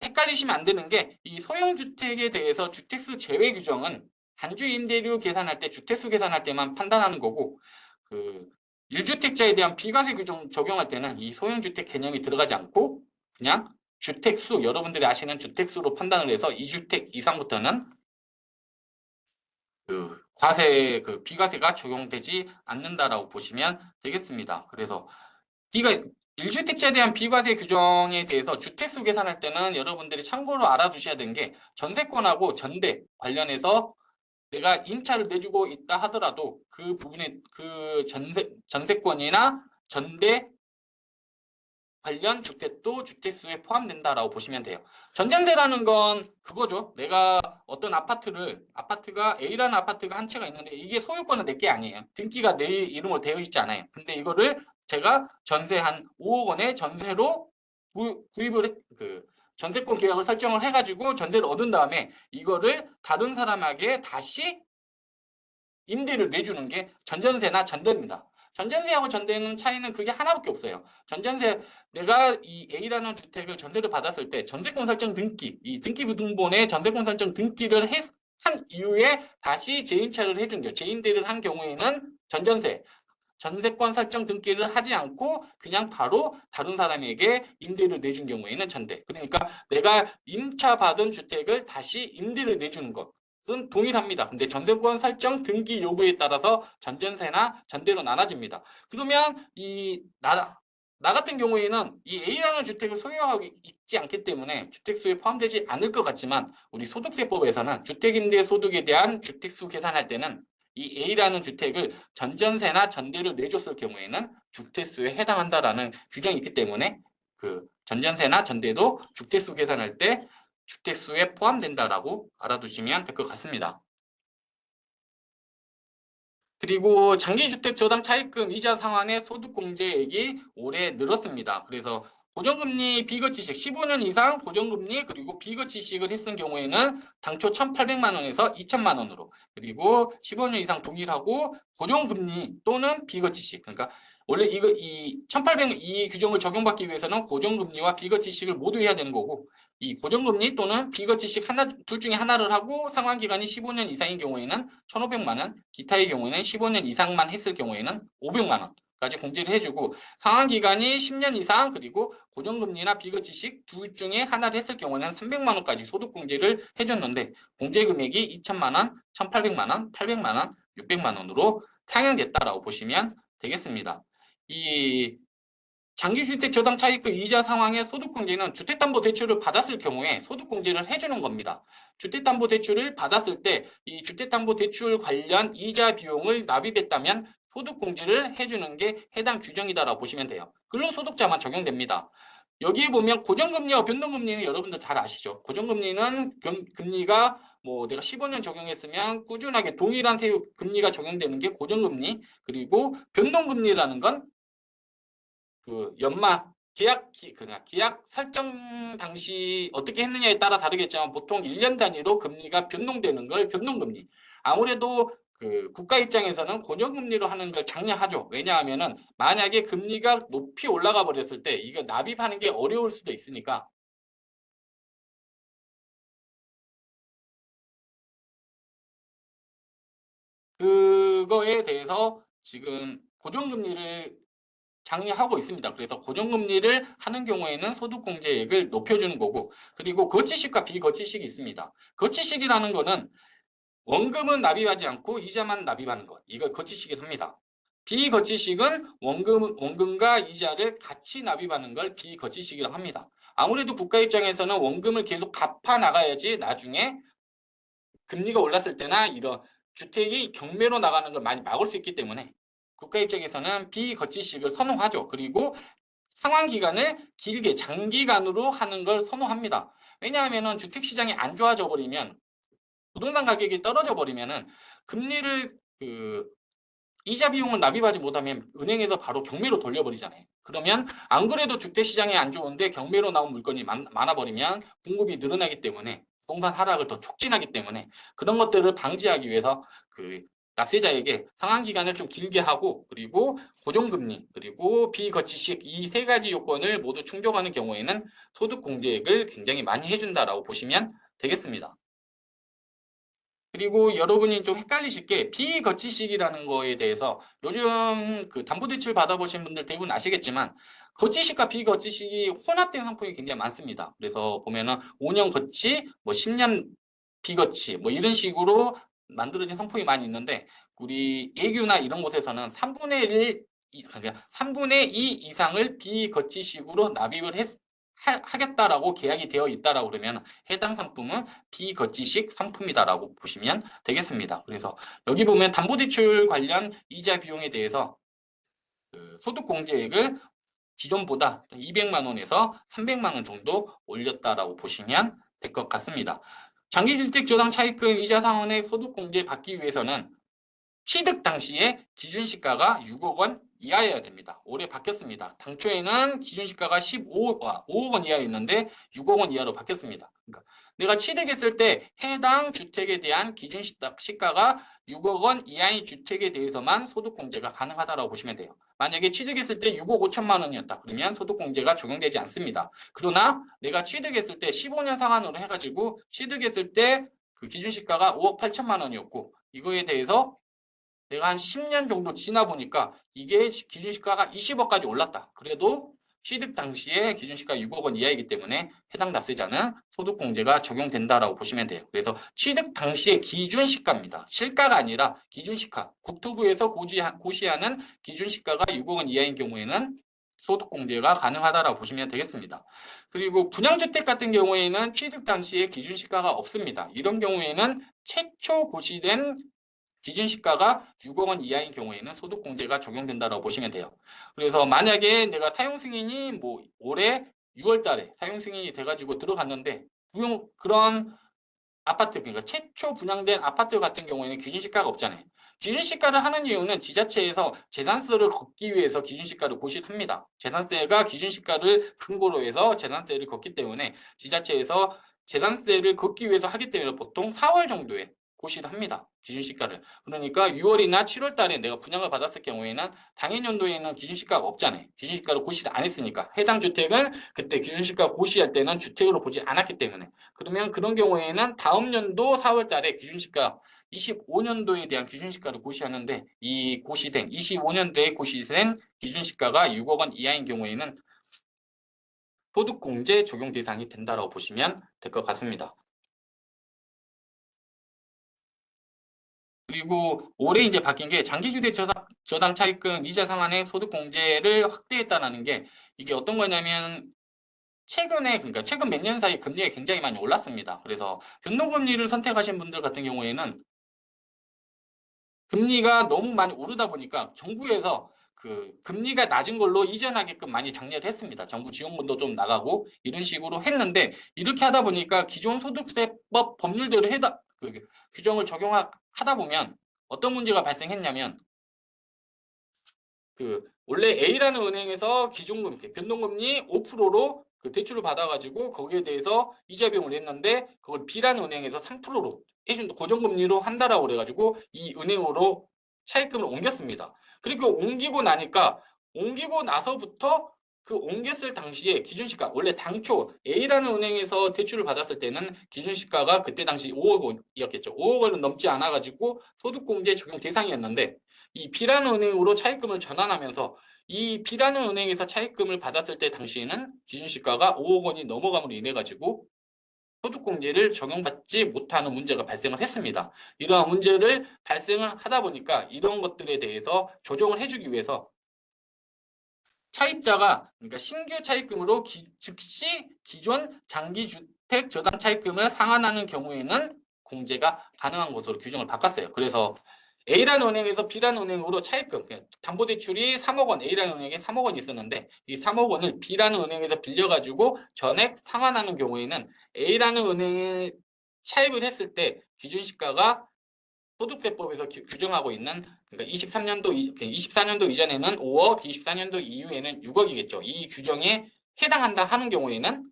헷갈리시면 안 되는 게 이 소형주택에 대해서 주택수 제외 규정은 단주임대료 계산할 때 주택수 계산할 때만 판단하는 거고 그 1주택자에 대한 비과세 규정 적용할 때는 이 소형주택 개념이 들어가지 않고 그냥 주택수 여러분들이 아시는 주택수로 판단을 해서 2주택 이상부터는 그 과세 그 비과세가 적용되지 않는다라고 보시면 되겠습니다. 그래서 비가 1주택자에 대한 비과세 규정에 대해서 주택수 계산할 때는 여러분들이 참고로 알아두셔야 되는 게 전세권하고 전대 관련해서 내가 임차를 내주고 있다 하더라도 그 부분에 그 전세권이나 전대 관련 주택도 주택수에 포함된다라고 보시면 돼요. 전전세라는 건 그거죠. 내가 어떤 아파트가 A라는 아파트가 한 채가 있는데 이게 소유권은 내 게 아니에요. 등기가 내 이름으로 되어 있지 않아요. 근데 이거를 제가 전세 한 5억 원의 전세로 구입을 그 전세권 계약을 설정을 해가지고 전세를 얻은 다음에 이거를 다른 사람에게 다시 임대를 내주는 게 전전세나 전대입니다. 전전세하고 전대는 차이는 그게 하나밖에 없어요. 전전세 내가 이 A라는 주택을 전세를 받았을 때 전세권 설정 등기, 이 등기부등본에 전세권 설정 등기를 한 이후에 다시 재임차를 해준 게 재임대를 한 경우에는 전전세, 전세권 설정 등기를 하지 않고 그냥 바로 다른 사람에게 임대를 내준 경우에는 전대. 그러니까 내가 임차 받은 주택을 다시 임대를 내주는 것. 은 동일합니다. 근데 전세권 설정 등기 요구에 따라서 전전세나 전대로 나눠집니다. 그러면 나 같은 경우에는 이 A라는 주택을 소유하고 있지 않기 때문에 주택수에 포함되지 않을 것 같지만 우리 소득세법에서는 주택임대소득에 대한 주택수 계산할 때는 이 A라는 주택을 전전세나 전대를 내줬을 경우에는 주택수에 해당한다라는 규정이 있기 때문에 그 전전세나 전대도 주택수 계산할 때 주택수에 포함된다라고 알아두시면 될 것 같습니다. 그리고 장기주택 저당 차입금 이자 상환의 소득공제액이 올해 늘었습니다. 그래서 고정금리 비거치식 15년 이상 고정금리 그리고 비거치식을 했을 경우에는 당초 1,800만 원에서 2,000만 원으로 그리고 15년 이상 동일하고 고정금리 또는 비거치식 그러니까 원래 이 1,800 이 규정을 적용받기 위해서는 고정금리와 비거치식을 모두 해야 되는 거고 이 고정금리 또는 비거치식 둘 중에 하나를 하고 상환기간이 15년 이상인 경우에는 1,500만 원, 기타의 경우에는 15년 이상만 했을 경우에는 500만 원까지 공제를 해주고 상환기간이 10년 이상 그리고 고정금리나 비거치식 둘 중에 하나를 했을 경우에는 300만 원까지 소득공제를 해줬는데 공제금액이 2,000만 원, 1,800만 원, 800만 원, 600만 원으로 상향됐다라고 보시면 되겠습니다. 이 장기주택 저당 차입금 이자 상황의 소득공제는 주택담보대출을 받았을 경우에 소득공제를 해주는 겁니다. 주택담보대출을 받았을 때 이 주택담보대출 관련 이자 비용을 납입했다면 소득공제를 해주는 게 해당 규정이다라고 보시면 돼요. 근로소득자만 적용됩니다. 여기에 보면 고정금리와 변동금리는 여러분들 잘 아시죠? 고정금리는 금리가 뭐 내가 15년 적용했으면 꾸준하게 동일한 금리가 적용되는 게 고정금리 그리고 변동금리라는 건 그 연마 계약 설정 당시 어떻게 했느냐에 따라 다르겠지만 보통 1년 단위로 금리가 변동되는 걸 변동금리. 아무래도 그 국가 입장에서는 고정금리로 하는 걸 장려하죠. 왜냐하면은 만약에 금리가 높이 올라가 버렸을 때 이거 납입하는 게 어려울 수도 있으니까. 그거에 대해서 지금 고정금리를 장려하고 있습니다. 그래서 고정금리를 하는 경우에는 소득공제액을 높여주는 거고, 그리고 거치식과 비거치식이 있습니다. 거치식이라는 거는 원금은 납입하지 않고 이자만 납입하는 것. 이걸 거치식을 합니다. 비거치식은 원금과 이자를 같이 납입하는 걸 비거치식이라고 합니다. 아무래도 국가 입장에서는 원금을 계속 갚아 나가야지 나중에 금리가 올랐을 때나 이런 주택이 경매로 나가는 걸 많이 막을 수 있기 때문에 국가 입장에서는 비거치식을 선호하죠. 그리고 상환 기간을 길게 장기간으로 하는 걸 선호합니다. 왜냐하면 주택 시장이 안 좋아져 버리면 부동산 가격이 떨어져 버리면은 금리를 이자 비용을 납입하지 못하면 은행에서 바로 경매로 돌려버리잖아요. 그러면 안 그래도 주택 시장이 안 좋은데 경매로 나온 물건이 많아버리면 공급이 늘어나기 때문에 부동산 하락을 더 촉진하기 때문에 그런 것들을 방지하기 위해서 그 납세자에게 상환 기간을 좀 길게 하고 그리고 고정금리 그리고 비거치식 이 세 가지 요건을 모두 충족하는 경우에는 소득 공제액을 굉장히 많이 해준다라고 보시면 되겠습니다. 그리고 여러분이 좀 헷갈리실 게 비거치식이라는 거에 대해서 요즘 그 담보대출 받아보신 분들 대부분 아시겠지만 거치식과 비거치식이 혼합된 상품이 굉장히 많습니다. 그래서 보면은 5년 거치, 뭐 10년 비거치 뭐 이런 식으로 만들어진 상품이 많이 있는데 우리 예규나 이런 곳에서는 3분의 1 그러니까 3분의 2 이상을 비거치식으로 납입을 하겠다라고 계약이 되어 있다라고 그러면 해당 상품은 비거치식 상품이다라고 보시면 되겠습니다. 그래서 여기 보면 담보대출 관련 이자 비용에 대해서 그 소득공제액을 기존보다 200만 원에서 300만 원 정도 올렸다라고 보시면 될 것 같습니다. 장기주택 저당 차입금 이자 상환의 소득공제 받기 위해서는 취득 당시에 기준시가가 6억 원 이하여야 됩니다. 올해 바뀌었습니다. 당초에는 기준시가가 5억 원 이하였는데 6억 원 이하로 바뀌었습니다. 그러니까 내가 취득했을 때 해당 주택에 대한 기준시가가 6억 원 이하의 주택에 대해서만 소득공제가 가능하다고 보시면 돼요. 만약에 취득했을 때 6억 5천만 원이었다. 그러면 소득공제가 적용되지 않습니다. 그러나 내가 취득했을 때 15년 상한으로 해가지고 취득했을 때 그 기준시가가 5억 8천만 원이었고 이거에 대해서 내가 한 10년 정도 지나 보니까 이게 기준시가가 20억까지 올랐다. 그래도 취득 당시에 기준시가 6억 원 이하이기 때문에 해당 납세자는 소득공제가 적용된다라고 보시면 돼요. 그래서 취득 당시의 기준시가입니다. 실가가 아니라 기준시가. 국토부에서 고시하는 기준시가가 6억 원 이하인 경우에는 소득공제가 가능하다라고 보시면 되겠습니다. 그리고 분양주택 같은 경우에는 취득 당시에 기준시가가 없습니다. 이런 경우에는 최초 고시된 기준시가가 6억 원 이하인 경우에는 소득공제가 적용된다고 보시면 돼요. 그래서 만약에 내가 사용승인이 뭐 올해 6월 달에 사용승인이 돼가지고 들어갔는데 그런 아파트, 그러니까 최초 분양된 아파트 같은 경우에는 기준시가가 없잖아요. 기준시가를 하는 이유는 지자체에서 재산세를 걷기 위해서 기준시가를 고시합니다. 재산세가 기준시가를 근거로 해서 재산세를 걷기 때문에 지자체에서 재산세를 걷기 위해서 하기 때문에 보통 4월 정도에 고시를 합니다. 기준시가를. 그러니까 6월이나 7월 달에 내가 분양을 받았을 경우에는 당해 연도에는 기준시가가 없잖아요. 기준시가를 고시를 안 했으니까. 해당 주택은 그때 기준시가 고시할 때는 주택으로 보지 않았기 때문에. 그러면 그런 경우에는 다음 연도 4월 달에 기준시가 25년도에 대한 기준시가를 고시하는데 이 고시된 25년도에 고시된 기준시가가 6억 원 이하인 경우에는 소득공제 적용 대상이 된다고 보시면 될 것 같습니다. 그리고 올해 이제 바뀐 게 장기주택 저당 차입금 이자 상환의 소득공제를 확대했다는 게 이게 어떤 거냐면 최근에 그러니까 최근 몇 년 사이 금리가 굉장히 많이 올랐습니다. 그래서 변동금리를 선택하신 분들 같은 경우에는 금리가 너무 많이 오르다 보니까 정부에서 그 금리가 낮은 걸로 이전하게끔 많이 장려를 했습니다. 정부 지원금도 좀 나가고 이런 식으로 했는데 이렇게 하다 보니까 기존 소득세법 법률대로 규정을 적용하다 보면 어떤 문제가 발생했냐면 원래 A라는 은행에서 기준금, 변동금리 5%로 그 대출을 받아가지고 거기에 대해서 이자 비용을 냈는데 그걸 B라는 은행에서 3%로 해준다. 고정금리로 한다라고 그래가지고 이 은행으로 차입금을 옮겼습니다. 그리고 옮기고 나서부터 그 옮겼을 당시에 기준시가 원래 당초 A라는 은행에서 대출을 받았을 때는 기준시가가 그때 당시 5억 원이었겠죠. 5억 원은 넘지 않아가지고 소득공제 적용 대상이었는데 이 B라는 은행으로 차입금을 전환하면서 이 B라는 은행에서 차입금을 받았을 때 당시에는 기준시가가 5억 원이 넘어감으로 인해 가지고 소득공제를 적용받지 못하는 문제가 발생을 했습니다. 이러한 문제를 발생을 하다 보니까 이런 것들에 대해서 조정을 해주기 위해서 차입자가 그러니까 신규 차입금으로 즉시 기존 장기주택 저당 차입금을 상환하는 경우에는 공제가 가능한 것으로 규정을 바꿨어요. 그래서 A라는 은행에서 B라는 은행으로 차입금, 담보대출이 3억 원, A라는 은행에 3억 원이 있었는데 이 3억 원을 B라는 은행에서 빌려가지고 전액 상환하는 경우에는 A라는 은행에 차입을 했을 때 기준시가가 소득세법에서 규정하고 있는 그러니까 24년도 이전에는 5억, 24년도 이후에는 6억이겠죠. 이 규정에 해당한다 하는 경우에는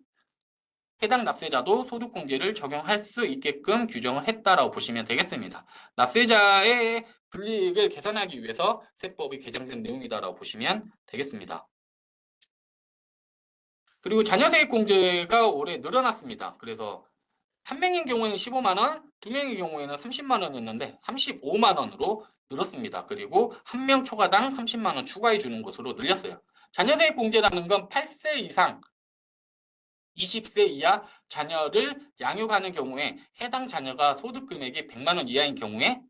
해당 납세자도 소득공제를 적용할 수 있게끔 규정을 했다라고 보시면 되겠습니다. 납세자의 불이익을 개선하기 위해서 세법이 개정된 내용이다라고 보시면 되겠습니다. 그리고 자녀세액공제가 올해 늘어났습니다. 그래서 한 명인 경우에는 15만 원, 두 명의 경우에는 30만 원이었는데 35만 원으로 늘었습니다. 그리고 한 명 초과당 30만 원 추가해 주는 것으로 늘렸어요. 자녀세액 공제라는 건 8세 이상 20세 이하 자녀를 양육하는 경우에 해당 자녀가 소득 금액이 100만 원 이하인 경우에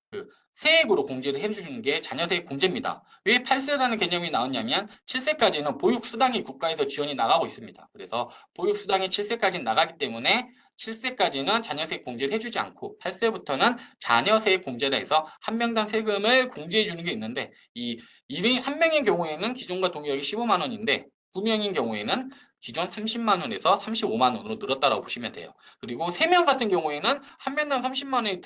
그 세액으로 공제를 해주는 게 자녀세액 공제입니다. 왜 8세라는 개념이 나왔냐면 7세까지는 보육수당이 국가에서 지원이 나가고 있습니다. 그래서 보육수당이 7세까지 나가기 때문에 7세까지는 자녀세액 공제를 해주지 않고 8세부터는 자녀세액 공제라 해서 한 명당 세금을 공제해 주는 게 있는데 이 한 명의 경우에는 기존과 동일하게 15만 원인데 두 명인 경우에는 기존 30만 원에서 35만 원으로 늘었다고 보시면 돼요. 그리고 3명 같은 경우에는 한 명당 30만 원이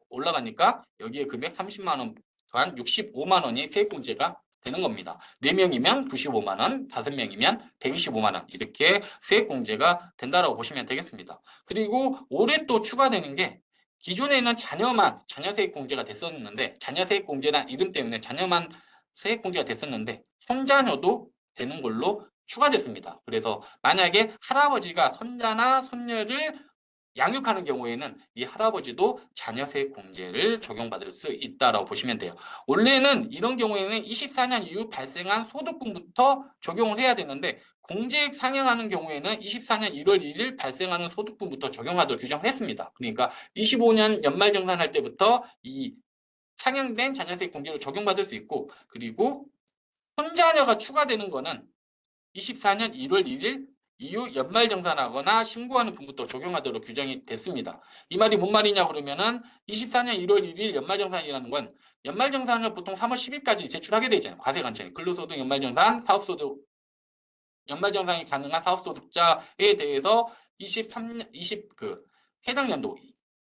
올라가니까 여기에 금액 30만 원 더한 65만 원이 세액공제가 되는 겁니다. 4명이면 95만 원, 5명이면 125만 원 이렇게 세액공제가 된다고 보시면 되겠습니다. 그리고 올해 또 추가되는 게 기존에는 자녀만 자녀세액공제가 됐었는데 자녀세액공제란 이름 때문에 자녀만 세액공제가 됐었는데 손자녀도 되는 걸로 추가됐습니다. 그래서 만약에 할아버지가 손자나 손녀를 양육하는 경우에는 이 할아버지도 자녀세액 공제를 적용받을 수 있다고 보시면 돼요. 원래는 이런 경우에는 24년 이후 발생한 소득분부터 적용을 해야 되는데 공제액 상향하는 경우에는 24년 1월 1일 발생하는 소득분부터 적용하도록 규정을 했습니다. 그러니까 25년 연말정산할 때부터 이 상향된 자녀세액 공제를 적용받을 수 있고 그리고 손자녀가 추가되는 거는 24년 1월 1일 이후 연말정산하거나 신고하는 분부터 적용하도록 규정이 됐습니다. 이 말이 뭔 말이냐 그러면은 24년 1월 1일 연말정산이라는 건 연말정산을 보통 3월 10일까지 제출하게 되잖아요. 과세관청에 근로소득 연말정산, 사업소득 연말정산이 가능한 사업소득자에 대해서 23년 해당 연도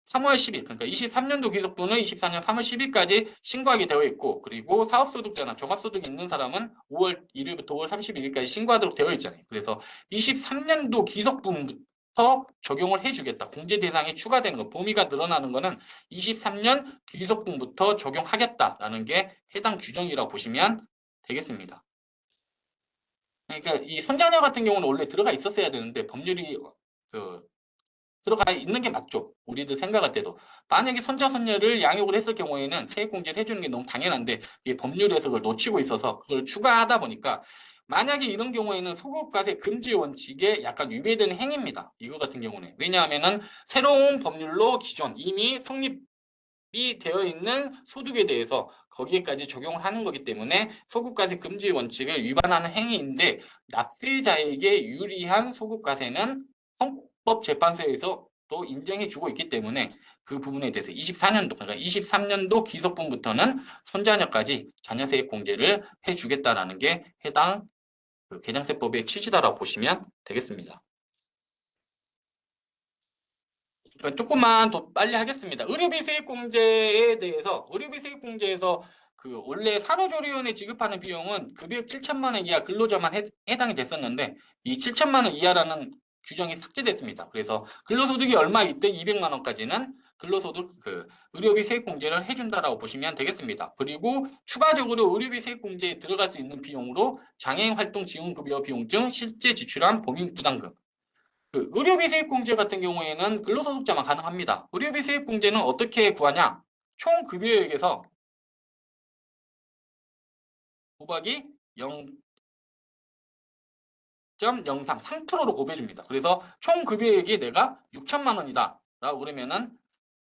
3월 10일 그러니까 23년도 귀속분을 24년 3월 10일까지 신고하게 되어 있고 그리고 사업소득자나 종합소득이 있는 사람은 5월 1일부터 5월 31일까지 신고하도록 되어 있잖아요. 그래서 23년도 귀속분부터 적용을 해주겠다. 공제 대상이 추가되는 거, 범위가 늘어나는 거는 23년 귀속분부터 적용하겠다라는 게 해당 규정이라고 보시면 되겠습니다. 그러니까 이 손자녀 같은 경우는 원래 들어가 있었어야 되는데 법률이 들어가 있는 게 맞죠. 우리들 생각할 때도. 만약에 손자, 손녀를 양육을 했을 경우에는 세액공제를 해주는 게 너무 당연한데 이게 법률에서 그걸 놓치고 있어서 그걸 추가하다 보니까 만약에 이런 경우에는 소급과세 금지 원칙에 약간 위배되는 행위입니다. 이거 같은 경우는. 왜냐하면은 새로운 법률로 기존 이미 성립이 되어 있는 소득에 대해서 거기에까지 적용을 하는 거기 때문에 소급과세 금지 원칙을 위반하는 행위인데 납세자에게 유리한 소급과세는 헌법재판소에서 또 인정해주고 있기 때문에 그 부분에 대해서 24년도 그러니까 23년도 기속분부터는 손자녀까지 자녀세액 공제를 해주겠다라는 게 해당 개정세법의 취지다라고 보시면 되겠습니다. 조금만 더 빨리 하겠습니다. 의료비 세액공제에 대해서 의료비 세액공제에서 원래 산후조리원에 지급하는 비용은 급여 7천만 원 이하 근로자만 해당이 됐었는데 이 7천만 원 이하라는 규정이 삭제됐습니다. 그래서 근로소득이 얼마 이때 200만 원까지는 근로소득 의료비 세액공제를 해준다라고 보시면 되겠습니다. 그리고 추가적으로 의료비 세액공제에 들어갈 수 있는 비용으로 장애인활동지원급여 비용 등 실제 지출한 본인부담금. 의료비 세액공제 같은 경우에는 근로소득자만 가능합니다. 의료비 세액공제는 어떻게 구하냐? 총 급여액에서 곱하기 0.03, 3%로 곱해줍니다. 그래서 총 급여액이 내가 6천만 원이다 라고 그러면은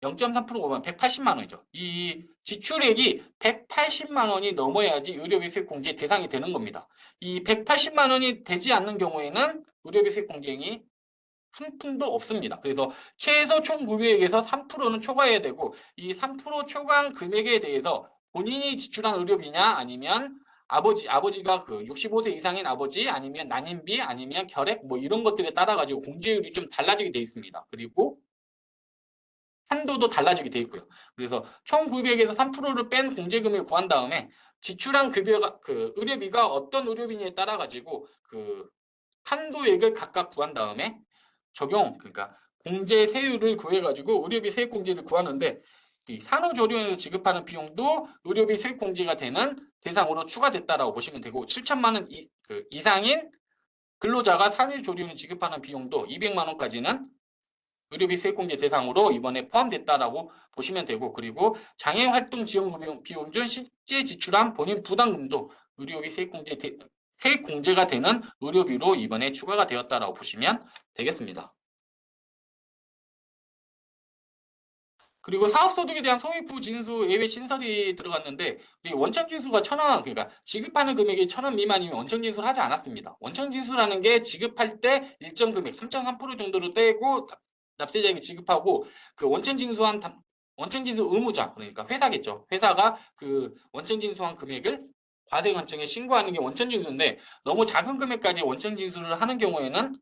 0.3% 곱하면 180만 원이죠. 이 지출액이 180만 원이 넘어야지 의료비 세액공제 대상이 되는 겁니다. 이 180만 원이 되지 않는 경우에는 의료비 세액공제액이 한 푼도 없습니다. 그래서 최소 총 급여액에서 3%는 초과해야 되고 이 3% 초과한 금액에 대해서 본인이 지출한 의료비냐 아니면 아버지가 65세 이상인 아버지 아니면 난임비 아니면 결핵 뭐 이런 것들에 따라 가지고 공제율이 좀 달라지게 돼 있습니다. 그리고 한도도 달라지게 돼 있고요. 그래서 총 급여액에서 3%를 뺀 공제금을 구한 다음에 지출한 급여가 의료비가 어떤 의료비냐에 따라 가지고 한도액을 각각 구한 다음에 그러니까 공제 세율을 구해가지고 의료비 세액공제를 구하는데 이 산후조리원에서 지급하는 비용도 의료비 세액공제가 되는 대상으로 추가됐다라고 보시면 되고 7천만 원 이상인 근로자가 산후조리원에 지급하는 비용도 200만 원까지는 의료비 세액공제 대상으로 이번에 포함됐다라고 보시면 되고 그리고 장애활동 지원 비용 중 실제 지출한 본인 부담금도 의료비 세액공제가 되는 의료비로 이번에 추가가 되었다라고 보시면 되겠습니다. 그리고 사업소득에 대한 소득부 징수 예외 신설이 들어갔는데 원천 징수가 1,000원 그러니까 지급하는 금액이 1,000원 미만이면 원천 징수를 하지 않았습니다. 원천 징수라는 게 지급할 때 일정 금액 3.3% 정도로 떼고 납세자에게 지급하고 원천 징수 의무자 그러니까 회사겠죠. 회사가 원천 징수한 금액을 과세관청에 신고하는 게 원천 징수인데 너무 작은 금액까지 원천 징수를 하는 경우에는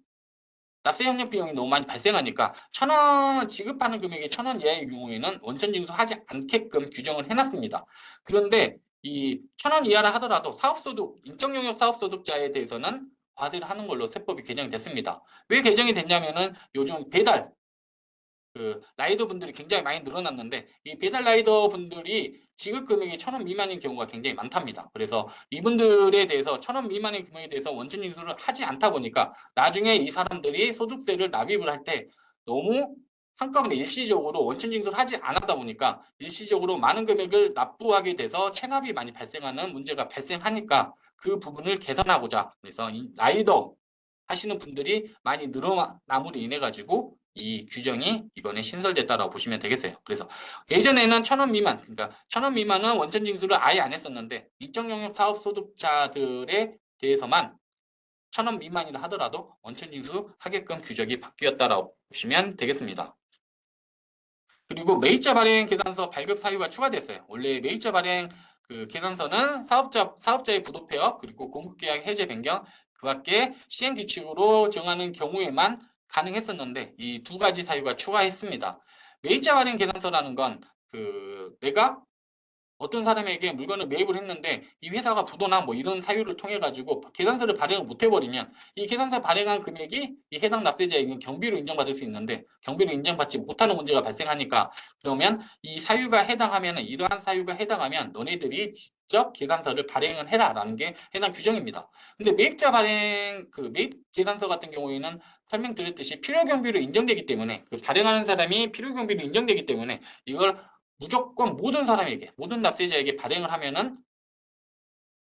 납세 협력 비용이 너무 많이 발생하니까 1,000원 지급하는 금액이 1,000원 이하의 경우에는 원천 징수하지 않게끔 규정을 해놨습니다. 그런데 이 1,000원 이하라 하더라도 인적 영역 사업소득자에 대해서는 과세를 하는 걸로 세법이 개정이 됐습니다. 왜 개정이 됐냐면은 요즘 배달 라이더 분들이 굉장히 많이 늘어났는데 이 배달 라이더 분들이 지급 금액이 1,000원 미만인 경우가 굉장히 많답니다. 그래서 이분들에 대해서 1,000원 미만의 금액에 대해서 원천 징수를 하지 않다 보니까 나중에 이 사람들이 소득세를 납입을 할 때 너무 한꺼번에 일시적으로 원천 징수를 하지 않았다 보니까 일시적으로 많은 금액을 납부하게 돼서 체납이 많이 발생하는 문제가 발생하니까 그 부분을 개선하고자 그래서 이 라이더 하시는 분들이 많이 늘어남으로 인해 가지고 이 규정이 이번에 신설됐다라고 보시면 되겠어요. 그래서 예전에는 1,000원 미만, 그러니까 1,000원 미만은 원천 징수를 아예 안 했었는데 인적 영역 사업 소득자들에 대해서만 1,000원 미만이라 하더라도 원천 징수하게끔 규정이 바뀌었다라고 보시면 되겠습니다. 그리고 매입자 발행 계산서 발급 사유가 추가됐어요. 원래 매입자 발행 계산서는 사업자의 부도 폐업 그리고 공급계약 해제 변경 그밖에 시행 규칙으로 정하는 경우에만 가능했었는데 이 두 가지 사유가 추가했습니다. 매입자 발행 계산서라는 건 내가 어떤 사람에게 물건을 매입을 했는데 이 회사가 부도나 뭐 이런 사유를 통해 가지고 계산서를 발행을 못 해버리면 이 계산서 발행한 금액이 이 해당 납세자에게 경비로 인정받을 수 있는데 경비로 인정받지 못하는 문제가 발생하니까 그러면 이 사유가 해당하면 이러한 사유가 해당하면 너네들이 직접 계산서를 발행을 해라라는 게 해당 규정입니다. 근데 매입자 발행 매입 계산서 같은 경우에는 설명드렸듯이 필요 경비로 인정되기 때문에 발행하는 사람이 필요 경비로 인정되기 때문에 이걸 무조건 모든 납세자에게 발행을 하면은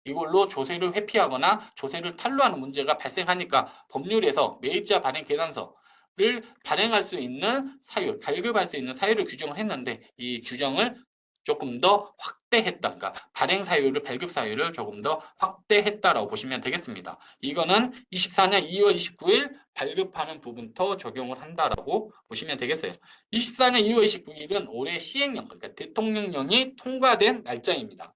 이걸로 조세를 회피하거나 조세를 탈루하는 문제가 발생하니까 법률에서 매입자 발행 계산서를 발행할 수 있는 사유, 발급할 수 있는 사유를 규정을 했는데 이 규정을 조금 더 확대했다. 그러니까 발행 사유를 발급 사유를 조금 더 확대했다라고 보시면 되겠습니다. 이거는 24년 2월 29일 발급하는 부분부터 적용을 한다라고 보시면 되겠어요. 24년 2월 29일은 올해 시행령, 그러니까 대통령령이 통과된 날짜입니다.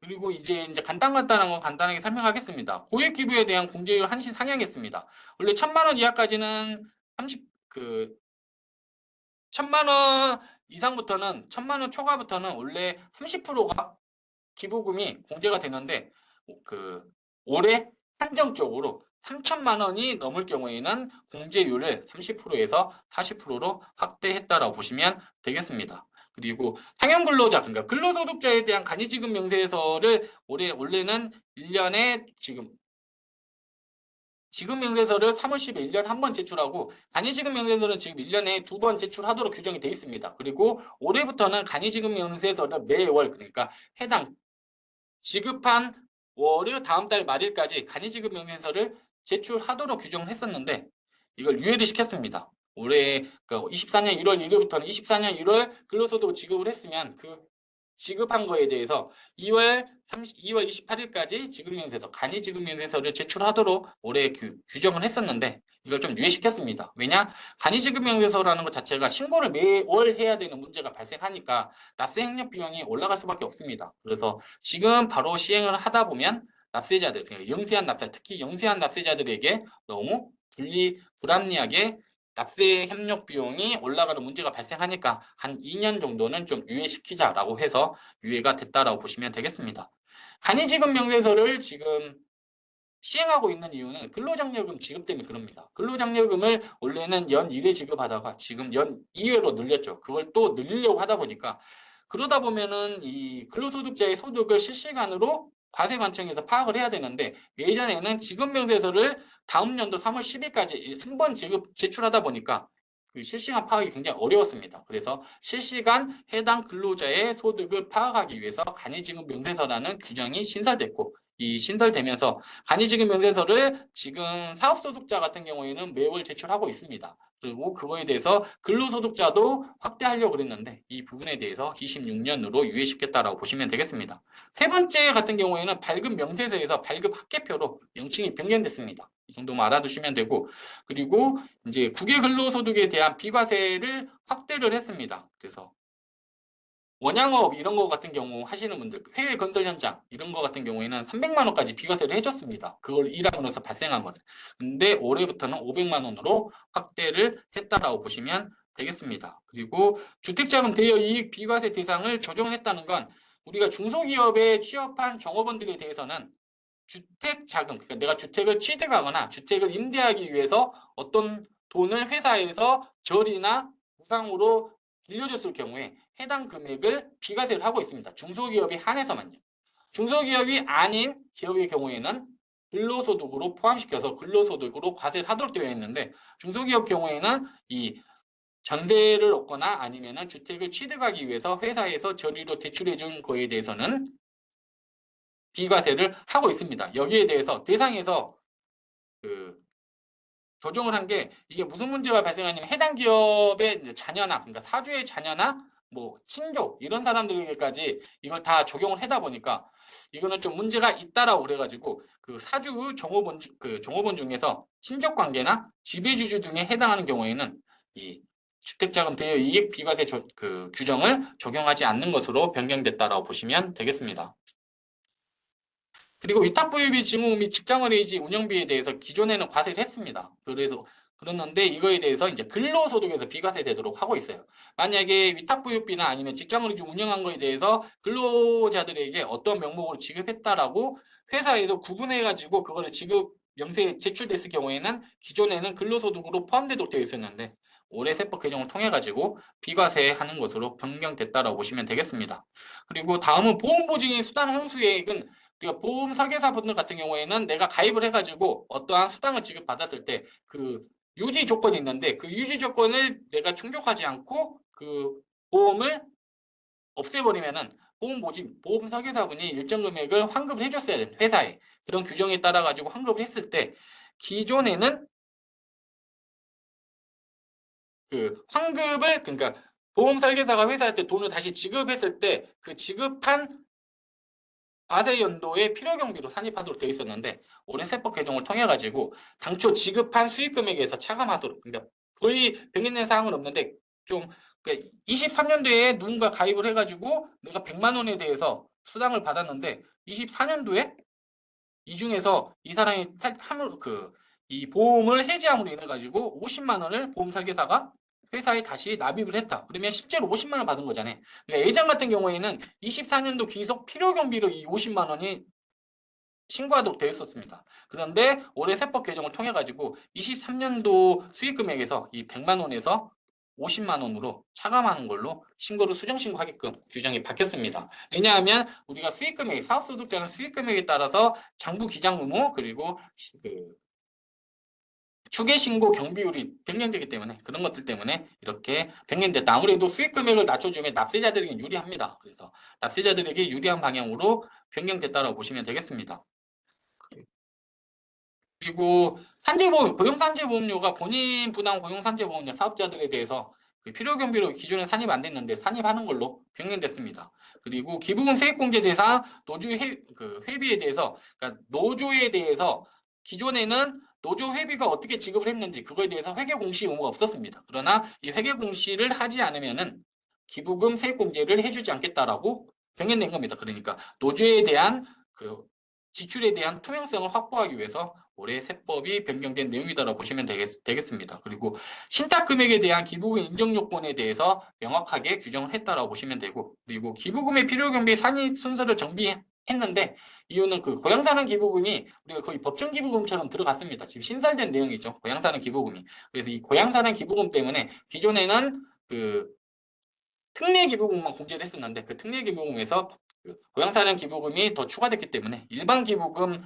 그리고 이제 간단한 거 간단하게 설명하겠습니다. 고액 기부에 대한 공제율 한시 상향했습니다. 원래 1,000만 원 이하까지는 30, 1,000만 원 이상부터는 1,000만 원 초과부터는 원래 30%가 기부금이 공제가 되는데 그 올해 한정적으로 3천만 원이 넘을 경우에는 공제율을 30%에서 40%로 확대했다라고 보시면 되겠습니다. 그리고 상용 근로자, 그러니까 근로소득자에 대한 간이지급 명세서를 원래는 1년에 지급 명세서를 3월 10일 1년에 한 번 제출하고 간이지급 명세서는 지금 1년에 2번 제출하도록 규정이 되어 있습니다. 그리고 올해부터는 간이지급 명세서를 매월, 그러니까 해당 지급한 월의 다음 달 말일까지 간이지급 명세서를 제출하도록 규정을 했었는데 이걸 유예를 시켰습니다. 올해 24년 1월 1일부터는 24년 1월 근로소득 지급을 했으면 그 지급한 거에 대해서 2월 28일까지 지급명세서, 간이지급명세서를 제출하도록 올해 규정을 했었는데 이걸 좀 유예시켰습니다. 왜냐? 간이지급명세서라는 것 자체가 신고를 매월 해야 되는 문제가 발생하니까 납세 행력 비용이 올라갈 수밖에 없습니다. 그래서 지금 바로 시행을 하다 보면 납세자들, 그러니까 영세한 납세, 특히 영세한 납세자들에게 너무 불합리하게 납세 협력 비용이 올라가는 문제가 발생하니까 한 2년 정도는 좀 유예시키자라고 해서 유예가 됐다라고 보시면 되겠습니다. 간이지급 명세서를 지금 시행하고 있는 이유는 근로장려금 지급 때문에 그럽니다. 근로장려금을 원래는 연 1회 지급하다가 지금 연 2회로 늘렸죠. 그걸 또 늘리려고 하다 보니까 그러다 보면은 이 근로소득자의 소득을 실시간으로 과세관청에서 파악을 해야 되는데 예전에는 지급명세서를 다음 연도 3월 10일까지 한 번 제출하다 보니까 그 실시간 파악이 굉장히 어려웠습니다. 그래서 실시간 해당 근로자의 소득을 파악하기 위해서 간이지급명세서라는 규정이 신설됐고 이 신설되면서 간이지급명세서를 지금 사업소득자 같은 경우에는 매월 제출하고 있습니다. 그리고 그거에 대해서 근로소득자도 확대하려고 그랬는데 이 부분에 대해서 26년으로 유예시켰다라고 보시면 되겠습니다. 세 번째 같은 경우에는 발급 명세서에서 발급 합계표로 명칭이 변경됐습니다. 이 정도만 알아두시면 되고 그리고 이제 국외 근로소득에 대한 비과세를 확대를 했습니다. 그래서 원양업 이런 거 같은 경우 하시는 분들 해외 건설 현장 이런 거 같은 경우에는 300만 원까지 비과세를 해줬습니다. 그걸 일함으로써 발생한 거는. 근데 올해부터는 500만 원으로 확대를 했다라고 보시면 되겠습니다. 그리고 주택자금 대여 이익 비과세 대상을 조정했다는 건 우리가 중소기업에 취업한 종업원들에 대해서는 주택자금, 그러니까 내가 주택을 취득하거나 주택을 임대하기 위해서 어떤 돈을 회사에서 절이나 무상으로 빌려줬을 경우에 해당 금액을 비과세를 하고 있습니다. 중소기업에 한해서만요. 중소기업이 아닌 기업의 경우에는 근로소득으로 포함시켜서 근로소득으로 과세를 하도록 되어 있는데 중소기업 경우에는 이 전세를 얻거나 아니면은 주택을 취득하기 위해서 회사에서 저리로 대출해 준 거에 대해서는 비과세를 하고 있습니다. 여기에 대해서 대상에서 그 조정을 한 게 이게 무슨 문제가 발생하냐면 해당 기업의 자녀나 그러니까 사주의 자녀나 뭐 친족 이런 사람들에게까지 이걸 다 적용을 하다 보니까 이거는 좀 문제가 있다라고 그래가지고 그 사주 종업원 중에서 친족 관계나 지배주주 등에 해당하는 경우에는 이 주택자금 대여 이익 비과세 규정을 적용하지 않는 것으로 변경됐다라고 보시면 되겠습니다. 그리고 위탁부유비 징후 및 직장어린이집 운영비에 대해서 기존에는 과세를 했습니다. 그랬는데 이거에 대해서 이제 근로소득에서 비과세 되도록 하고 있어요. 만약에 위탁부유비나 아니면 직장어린이집 운영한 거에 대해서 근로자들에게 어떤 명목으로 지급했다라고 회사에서 구분해가지고 그거를 지급 명세에 제출됐을 경우에는 기존에는 근로소득으로 포함되도록 되어 있었는데 올해 세법 개정을 통해 가지고 비과세하는 것으로 변경됐다라고 보시면 되겠습니다. 그리고 다음은 보험보증인 수당 홍수액은 우리가 보험 설계사 분들 같은 경우에는 내가 가입을 해가지고 어떠한 수당을 지급받았을 때 그 유지 조건이 있는데 그 유지 조건을 내가 충족하지 않고 그 보험을 없애버리면은 보험 설계사분이 일정 금액을 환급을 해줬어야 되는 회사에 그런 규정에 따라 가지고 환급을 했을 때 기존에는 그 환급을 그러니까 보험 설계사가 회사한테 돈을 다시 지급했을 때 그 지급한 과세 연도에 필요 경비로 산입하도록 되어 있었는데 올해 세법 개정을 통해 가지고 당초 지급한 수익 금액에서 차감하도록 그러니까 거의 변경된 사항은 없는데 좀 23년도에 누군가 가입을 해가지고 내가 100만 원에 대해서 수당을 받았는데 24년도에 이 중에서 이 사람이 이 보험을 해지함으로 인해 가지고 50만 원을 보험 설계사가 회사에 다시 납입을 했다. 그러면 실제로 50만 원 받은 거잖아요. 그러니까 예전 같은 경우에는 24년도 기속 필요 경비로 이 50만 원이 신고하도록 되어 있었습니다. 그런데 올해 세법 개정을 통해 가지고 23년도 수익 금액에서 이 100만 원에서 50만 원으로 차감하는 걸로 신고를 수정 신고하게끔 규정이 바뀌었습니다. 왜냐하면 우리가 수익 금액, 사업소득자는 수익 금액에 따라서 장부 기장 의무 그리고 그 추계 신고 경비율이 변경되기 때문에 그런 것들 때문에 이렇게 변경됐다. 아무래도 수익 금액을 낮춰주면 납세자들에게 유리합니다. 그래서 납세자들에게 유리한 방향으로 변경됐다고 보시면 되겠습니다. 그리고 산재보험, 고용산재보험료가 본인 부담 고용산재보험료 사업자들에 대해서 그 필요경비로 기존에 산입 안 됐는데 산입하는 걸로 변경됐습니다. 그리고 기부금 세액공제 대상 노조 회비에 대해서, 그러니까 노조에 대해서 기존에는 노조 회비가 어떻게 지급을 했는지 그거에 대해서 회계 공시 의무가 없었습니다. 그러나 이 회계 공시를 하지 않으면은 기부금 세액공제를 해주지 않겠다라고 변경된 겁니다. 그러니까 노조에 대한 그 지출에 대한 투명성을 확보하기 위해서 올해 세법이 변경된 내용이다라고 보시면 되겠습니다. 그리고 신탁 금액에 대한 기부금 인정 요건에 대해서 명확하게 규정을 했다라고 보시면 되고, 그리고 기부금의 필요 경비 산입 순서를 정비했는데 이유는 그 고향사는 기부금이 우리가 거의 법정 기부금처럼 들어갔습니다. 지금 신설된 내용이죠. 고향사는 기부금이. 그래서 이 고향사는 기부금 때문에 기존에는 그 특례 기부금만 공제를 했었는데 그 특례 기부금에서 그 고향사는 기부금이 더 추가됐기 때문에 일반 기부금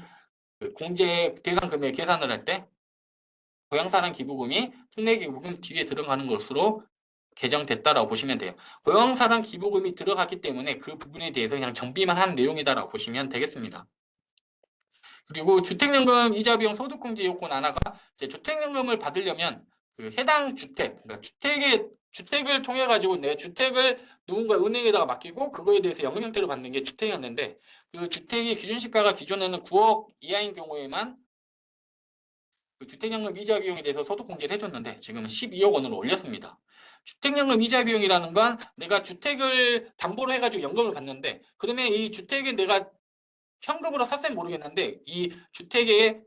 공제 대상 금액 계산을 할 때 고향사랑 기부금이 특례 기부금 뒤에 들어가는 것으로 개정됐다라고 보시면 돼요. 고향사랑 기부금이 들어갔기 때문에 그 부분에 대해서 그냥 정비만 한 내용이다라고 보시면 되겠습니다. 그리고 주택연금 이자 비용 소득공제 요건 하나가 주택연금을 받으려면 그 해당 주택, 그러니까 주택을 통해 가지고 내 주택을 누군가 은행에다가 맡기고 그거에 대해서 연금 형태로 받는 게 주택이었는데 그 주택의 기준시가가 기존에는 9억 이하인 경우에만 그 주택연금 이자 비용에 대해서 소득 공제를 해줬는데 지금은 12억 원으로 올렸습니다. 주택연금 이자 비용이라는 건 내가 주택을 담보로 해가지고 연금을 받는데 그러면 이 주택에 내가 현금으로 샀으면 모르겠는데 이 주택에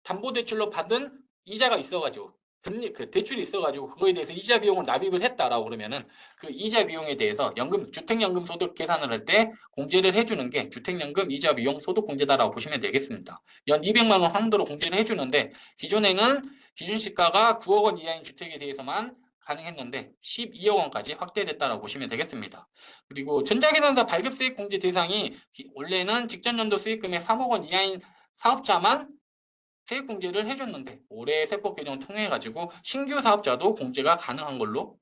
담보대출로 받은 이자가 있어가지고 금리 그 대출이 있어가지고 그거에 대해서 이자 비용을 납입을 했다라고 그러면은 그 이자 비용에 대해서 연금 주택연금 소득 계산을 할 때 공제를 해주는 게 주택연금 이자 비용 소득 공제다라고 보시면 되겠습니다. 연 200만 원 한도로 공제를 해주는데 기존에는 기준 시가가 9억 원 이하인 주택에 대해서만 가능했는데 12억 원까지 확대됐다라고 보시면 되겠습니다. 그리고 전자계산서 발급세액 공제 대상이 원래는 직전 연도 수익금의 3억 원 이하인 사업자만 세액 공제를 해줬는데 올해 세법 개정을 통해 가지고 신규 사업자도 공제가 가능한 걸로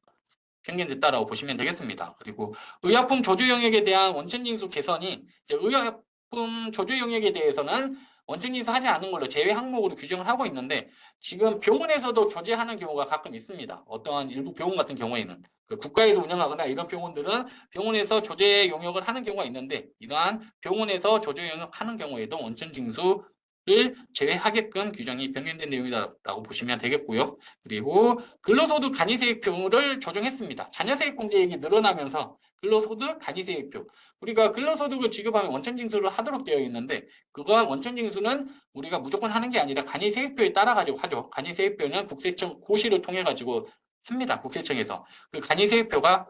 변경됐다라고 보시면 되겠습니다. 그리고 의약품 조주 영역에 대한 원천징수 개선이 의약품 조주 영역에 대해서는 원천징수 하지 않은 걸로 제외 항목으로 규정을 하고 있는데 지금 병원에서도 조제하는 경우가 가끔 있습니다. 어떠한 일부 병원 같은 경우에는 그 국가에서 운영하거나 이런 병원들은 병원에서 조제 용역을 하는 경우가 있는데 이러한 병원에서 조제 용역하는 경우에도 원천징수 를 제외하게끔 규정이 변경된 내용이라고 보시면 되겠고요. 그리고 근로소득 간이세액표를 조정했습니다. 자녀세액 공제액이 늘어나면서 근로소득 간이세액표 우리가 근로소득을 지급하면 원천징수를 하도록 되어 있는데 그거한 원천징수는 우리가 무조건 하는 게 아니라 간이세액표에 따라 가지고 하죠. 간이세액표는 국세청 고시를 통해 가지고 씁니다. 국세청에서 그 간이세액표가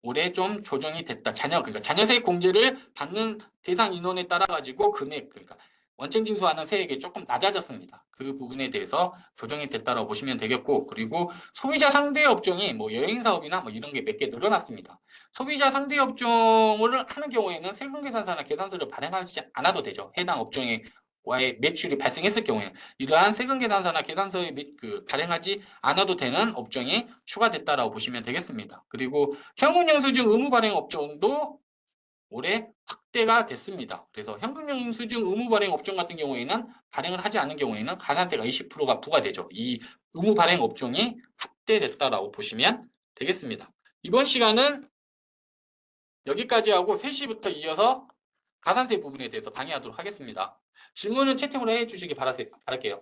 올해 좀 조정이 됐다. 그러니까 자녀세액 공제를 받는 대상 인원에 따라 가지고 금액, 그러니까 원천징수하는 세액이 조금 낮아졌습니다. 그 부분에 대해서 조정이 됐다고 보시면 되겠고, 그리고 소비자 상대 업종이 뭐 여행 사업이나 뭐 이런 게 몇 개 늘어났습니다. 소비자 상대 업종을 하는 경우에는 세금 계산서나 계산서를 발행하지 않아도 되죠. 해당 업종에 와의 매출이 발생했을 경우에 이러한 세금 계산서나 계산서에 발행하지 않아도 되는 업종이 추가됐다라고 보시면 되겠습니다. 그리고 현금영수증 의무 발행 업종도 올해 확대가 됐습니다. 그래서 현금영수증 의무 발행 업종 같은 경우에는 발행을 하지 않는 경우에는 가산세가 20%가 부과되죠. 이 의무 발행 업종이 확대됐다라고 보시면 되겠습니다. 이번 시간은 여기까지 하고 3시부터 이어서 가산세 부분에 대해서 강의하도록 하겠습니다. 질문은 채팅으로 해주시기 바랄게요.